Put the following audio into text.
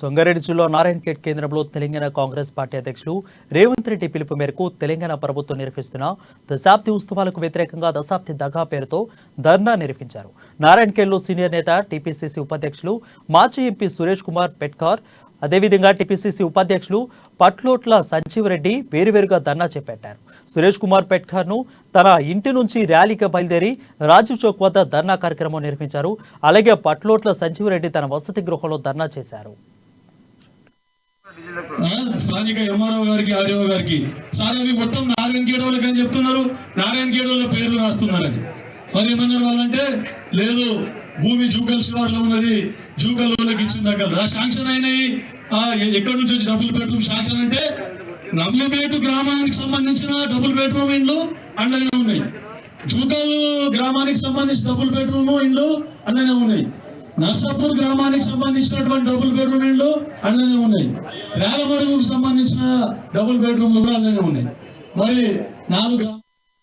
సంగారెడ్డి జిల్లా నారాయణఖేడ్ కేంద్రంలో తెలంగాణ కాంగ్రెస్ పార్టీ అధ్యక్షులు రేవంత్ రెడ్డి పిలుపు మేరకు తెలంగాణ ప్రభుత్వం నిర్వహిస్తున్న దశాబ్ది ఉత్సవాలకు వ్యతిరేకంగా దశాబ్ది దగా పేరుతో ధర్నా నిర్వహించారు. నారాయణఖేడ్లో సీనియర్ నేత టీపీసీసీ ఉపాధ్యక్షులు మాజీ ఎంపీ సురేష్ కుమార్ పెట్కార్, అదేవిధంగా టీపీసీసీ ఉపాధ్యక్షులు పట్లోట్ల సంజీవరెడ్డి వేరువేరుగా ధర్నా చేపట్టారు. సురేష్ కుమార్ పెట్కార్ ను తన ఇంటి నుంచి ర్యాలీగా బయలుదేరి రాజీవ్ చౌక్ వద్ద ధర్నా కార్యక్రమం నిర్వహించారు. అలాగే పట్లోట్ల సంజీవరెడ్డి తన వసతి గృహంలో ధర్నా చేశారు. స్థానిక ఎంఆర్ఓ గారికి ఆర్డీఓ గారికి సార్ అవి మొత్తం నారాయణఖేడ్ వాళ్ళకి అని చెప్తున్నారు, నారాయణఖేడ్ వాళ్ళ పేర్లు రాస్తున్నారని. మరి ఏమన్నారు వాళ్ళంటే లేదు భూమి జూకల్ శివార్లో ఉన్నది, జూకల్ వాళ్ళకి ఇచ్చిన దగ్గర శాంక్షన్ అయినాయి. ఎక్కడి నుంచి వచ్చి డబుల్ బెడ్రూమ్ శాంక్షన్ అంటే నమ్మేపేట గ్రామానికి సంబంధించిన డబుల్ బెడ్రూమ్ ఇండ్లు అండనే ఉన్నాయి, జూకల్ గ్రామానికి సంబంధించిన డబుల్ బెడ్రూమ్ ఇండ్లు అండనే ఉన్నాయి, నర్సాపూర్ గ్రామానికి సంబంధించినటువంటి డబుల్ బెడ్రూమ్ ఇండ్లు అన్ననే ఉన్నాయి, రేలమరుగుకు సంబంధించిన డబుల్ బెడ్రూమ్లు కూడా అన్ననే ఉన్నాయి. మరి 4